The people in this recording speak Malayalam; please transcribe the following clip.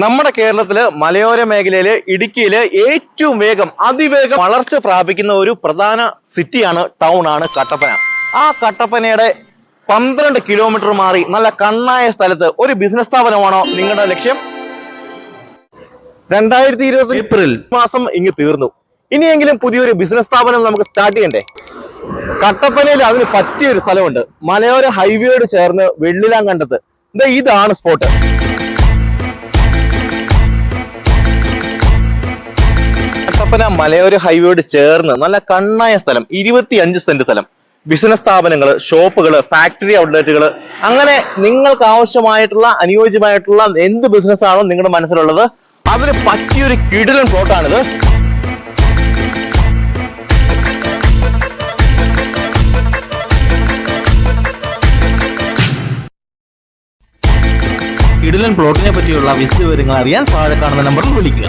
നമ്മുടെ കേരളത്തില് മലയോര മേഖലയില് ഇടുക്കിയില് ഏറ്റവും അതിവേഗം വളർച്ച പ്രാപിക്കുന്ന ഒരു പ്രധാന സിറ്റിയാണ്, ടൗൺ ആണ് കട്ടപ്പന. ആ കട്ടപ്പനയുടെ 12 കിലോമീറ്റർ മാറി നല്ല കണ്ണായ സ്ഥലത്ത് ഒരു ബിസിനസ് സ്ഥാപനമാണോ നിങ്ങളുടെ ലക്ഷ്യം? 2020 ഏപ്രിൽ മാസം ഇങ്ങ് തീർന്നു. ഇനിയെങ്കിലും പുതിയൊരു ബിസിനസ് സ്ഥാപനം നമുക്ക് സ്റ്റാർട്ട് ചെയ്യണ്ടേ? കട്ടപ്പനയിൽ അതിന് പറ്റിയൊരു സ്ഥലമുണ്ട്. മലയോര ഹൈവേയോട് ചേർന്ന് വെള്ളിലാങ്കണ്ടത്ത്. ഇതാണ് സ്പോട്ട്. കട്ടപ്പന മലയോര ഹൈവേയോട് ചേർന്ന് നല്ല കണ്ണായ സ്ഥലം, 25 സെന്റ് സ്ഥലം. ബിസിനസ് സ്ഥാപനങ്ങൾ, ഷോപ്പുകൾ, ഫാക്ടറി ഔട്ട്ലെറ്റുകൾ, അങ്ങനെ നിങ്ങൾക്ക് ആവശ്യമായിട്ടുള്ള അനുയോജ്യമായിട്ടുള്ള എന്ത് ബിസിനസ് ആണോ നിങ്ങളുടെ മനസ്സിലുള്ളത് അതിന് പറ്റിയൊരു കിടിലൻ പ്ലോട്ടാണിത്. കിടിലൻ പ്ലോട്ടിനെ പറ്റിയുള്ള വിശദവിവരങ്ങൾ അറിയാൻ താഴെ കാണുന്ന നമ്പറിൽ വിളിക്കുക.